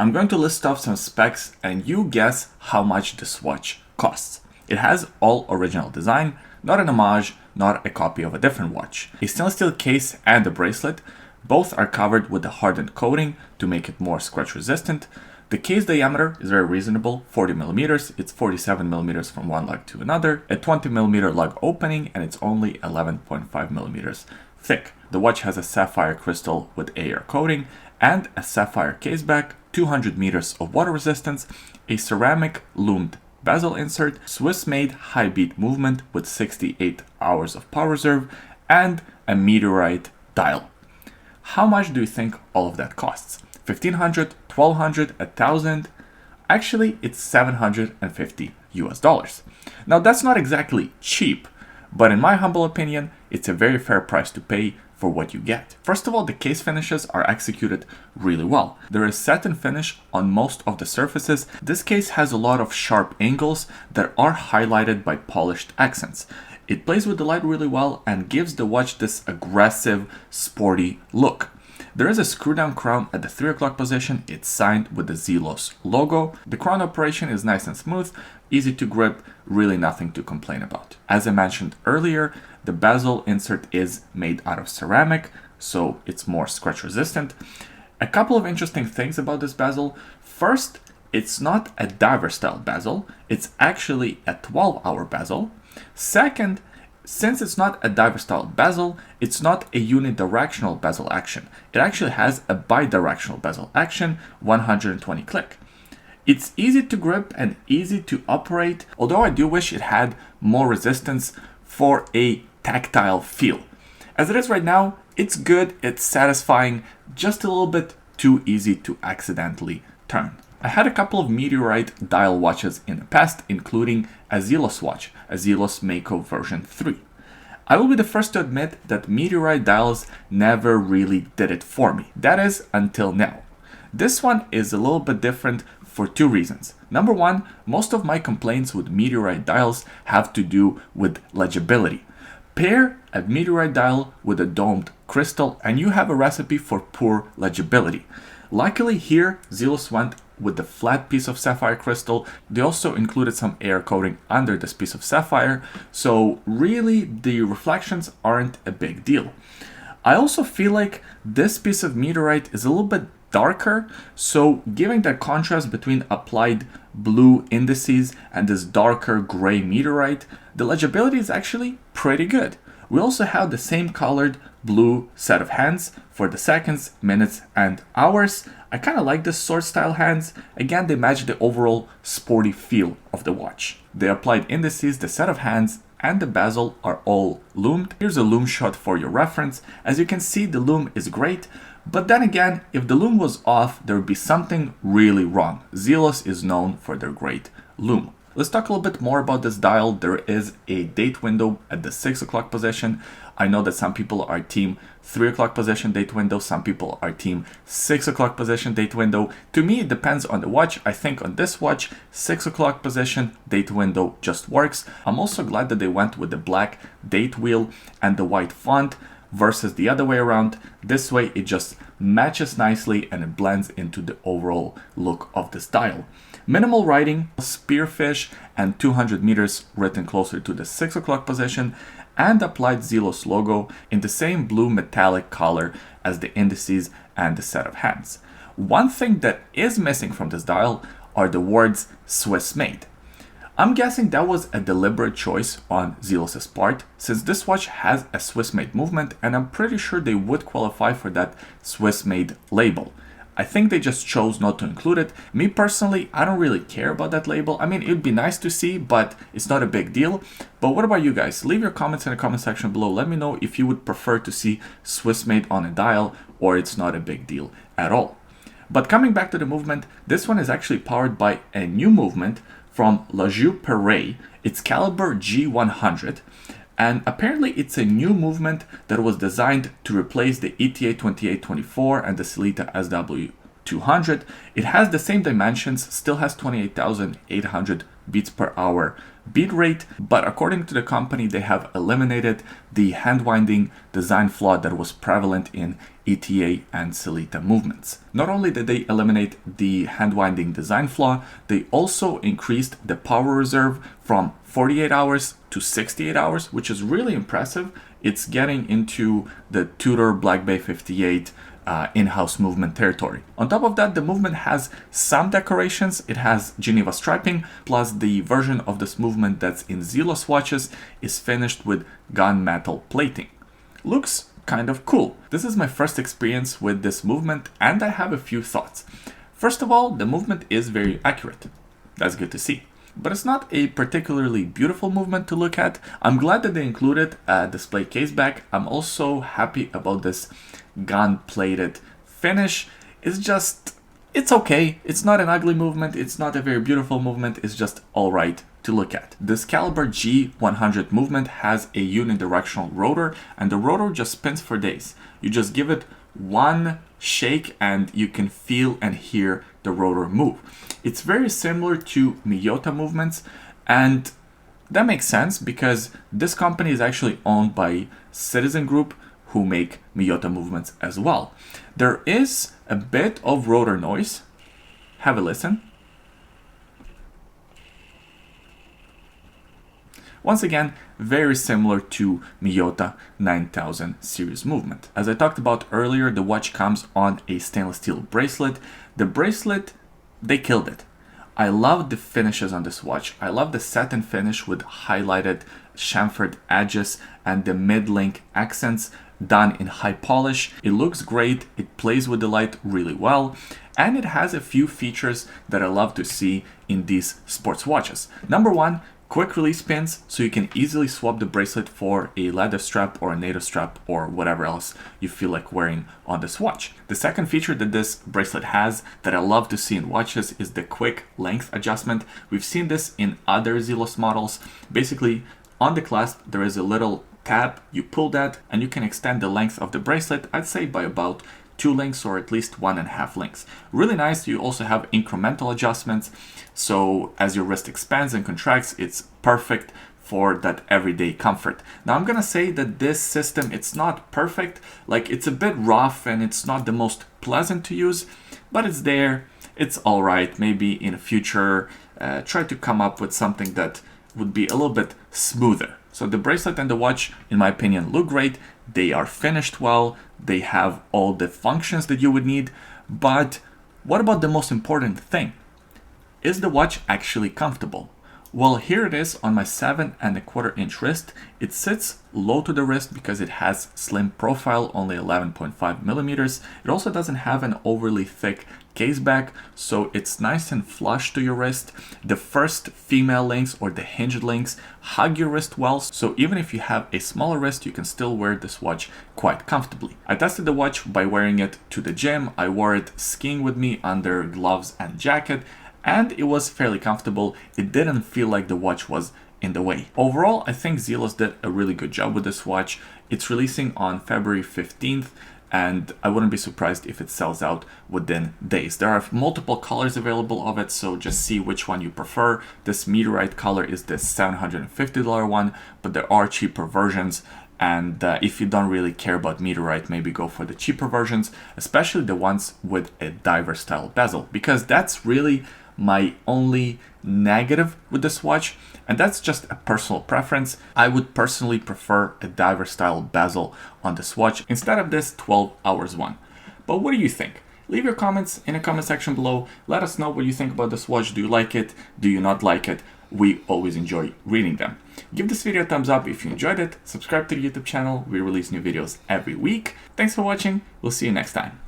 I'm going to list off some specs and you guess how much this watch costs. It has all original design, not an homage, not a copy of a different watch. A stainless steel case and a bracelet, both are covered with a hardened coating to make it more scratch resistant. The case diameter is very reasonable, 40 millimeters. It's 47 millimeters from one lug to another, a 20 millimeter lug opening, and it's only 11.5 millimeters thick. The watch has a sapphire crystal with AR coating and a sapphire case back, 200 meters of water resistance, a ceramic loomed bezel insert, Swiss-made high beat movement with 68 hours of power reserve, and a meteorite dial. How much do you think all of that costs? 1,500, 1,200, 1,000? Actually, it's 750 US dollars. Now that's not exactly cheap, but in my humble opinion, it's a very fair price to pay for what you get. First of all, the case finishes are executed really well. There is satin finish on most of the surfaces. This case has a lot of sharp angles that are highlighted by polished accents. It plays with the light really well and gives the watch this aggressive, sporty look. There is a screw down crown at the 3 o'clock position. It's signed with the Zelos logo. The crown operation is nice and smooth, easy to grip, really nothing to complain about. As I mentioned earlier, the bezel insert is made out of ceramic, so it's more scratch resistant. A couple of interesting things about this bezel. First, it's not a diver style bezel, it's actually a 12-hour bezel. Second, since it's not a diver style bezel, it's not a unidirectional bezel action. It actually has a bidirectional bezel action, 120 click. It's easy to grip and easy to operate, although I do wish it had more resistance for a tactile feel. As it is right now, it's good, it's satisfying, just a little bit too easy to accidentally turn. I had a couple of meteorite dial watches in the past, including a Zelos watch, a Zelos Mako version 3. I will be the first to admit that meteorite dials never really did it for me. That is, until now. This one is a little bit different for two reasons. Number one, most of my complaints with meteorite dials have to do with legibility. Pair a meteorite dial with a domed crystal and you have a recipe for poor legibility. Luckily here, Zelos went with the flat piece of sapphire crystal. They also included some air coating under this piece of sapphire, so really the reflections aren't a big deal. I also feel like this piece of meteorite is a little bit darker, so giving that contrast between applied blue indices and this darker gray meteorite, the legibility is actually pretty good. We also have the same colored blue set of hands for the seconds, minutes, and hours. I kind of like this sword style hands. Again, they match the overall sporty feel of the watch. The applied indices, the set of hands, and the bezel are all loomed. Here's a loom shot for your reference. As you can see, the loom is great, but then again, if the loom was off, there would be something really wrong. Zelos is known for their great loom. Let's talk a little bit more about this dial. There is a date window at the 6 o'clock position. I know that some people are team 3 o'clock position date window, some people are team 6 o'clock position date window. To me, it depends on the watch. I think on this watch, 6 o'clock position date window just works. I'm also glad that they went with the black date wheel and the white font versus the other way around. This way it just matches nicely and it blends into the overall look of this dial. Minimal writing, Spearfish and 200 meters written closer to the 6 o'clock position, and applied Zelos logo in the same blue metallic color as the indices and the set of hands. One thing that is missing from this dial are the words Swiss made. I'm guessing that was a deliberate choice on Zelos' part, since this watch has a Swiss made movement and I'm pretty sure they would qualify for that Swiss made label. I think they just chose not to include it. Me personally, I don't really care about that label. I mean, it would be nice to see, but it's not a big deal. But what about you guys? Leave your comments in the comment section below. Let me know if you would prefer to see Swiss made on a dial or it's not a big deal at all. But coming back to the movement, this one is actually powered by a new movement from Joux Perret. It's caliber G100. And apparently it's a new movement that was designed to replace the ETA 2824 and the Sellita SW200. It has the same dimensions, still has 28,800 beats per hour beat rate, but according to the company, they have eliminated the hand-winding design flaw that was prevalent in ETA and Celita movements. Not only did they eliminate the hand-winding design flaw, they also increased the power reserve from 48 hours to 68 hours, which is really impressive. It's getting into the Tudor Black Bay 58 in-house movement territory. On top of that, the movement has some decorations. It has Geneva striping, plus the version of this movement that's in Zelos watches is finished with gunmetal plating. Looks kind of cool. This is my first experience with this movement, and I have a few thoughts. First of all, the movement is very accurate. That's good to see. But it's not a particularly beautiful movement to look at. I'm glad that they included a display case back. I'm also happy about this gun-plated finish. It's okay. It's not an ugly movement. It's not a very beautiful movement. It's just all right to look at. This caliber G100 movement has a unidirectional rotor, and the rotor just spins for days. You just give it one shake and you can feel and hear the rotor move. It's very similar to Miyota movements, and that makes sense because this company is actually owned by Citizen Group, who make Miyota movements as well. There is a bit of rotor noise. Have a listen. Once again, very similar to Miyota 9000 series movement. As I talked about earlier, the watch comes on a stainless steel bracelet. The bracelet, they killed it. I love the finishes on this watch. I love the satin finish with highlighted chamfered edges and the mid-link accents done in high polish. It looks great, it plays with the light really well, and it has a few features that I love to see in these sports watches. Number one, quick release pins, so you can easily swap the bracelet for a leather strap or a NATO strap or whatever else you feel like wearing on this watch. The second feature that this bracelet has that I love to see in watches is the quick length adjustment. We've seen this in other Zelos models. Basically, on the clasp, there is a little tab, you pull that, and you can extend the length of the bracelet, I'd say by about 2 links or at least 1.5 links. Really nice. You also have incremental adjustments, so as your wrist expands and contracts, it's perfect for that everyday comfort. Now I'm gonna say that this system, it's not perfect, like it's a bit rough and it's not the most pleasant to use, but it's there, it's all right. Maybe in the future, try to come up with something that would be a little bit smoother. So the bracelet and the watch, in my opinion, look great. They are finished well. They have all the functions that you would need. But what about the most important thing? Is the watch actually comfortable? Well, here it is on my 7.25-inch wrist. It sits low to the wrist because it has slim profile, only 11.5 millimeters. It also doesn't have an overly thick case back, so it's nice and flush to your wrist. The first female links or the hinged links hug your wrist well, so even if you have a smaller wrist, you can still wear this watch quite comfortably. I tested the watch by wearing it to the gym. I wore it skiing with me under gloves and jacket, and it was fairly comfortable. It didn't feel like the watch was in the way. Overall, I think Zelos did a really good job with this watch. It's releasing on February 15th, and I wouldn't be surprised if it sells out within days. There are multiple colors available of it, so just see which one you prefer. This meteorite color is the $750 one, but there are cheaper versions. And if you don't really care about meteorite, maybe go for the cheaper versions, especially the ones with a diver style bezel, because that's really my only negative with this watch, and that's just a personal preference. I would personally prefer a diver style bezel on this watch instead of this 12 hours one. But what do you think? Leave your comments in the comment section below. Let us know what you think about this watch. Do you like it? Do you not like it? We always enjoy reading them. Give this video a thumbs up if you enjoyed it. Subscribe to the YouTube channel. We release new videos every week. Thanks for watching. We'll see you next time.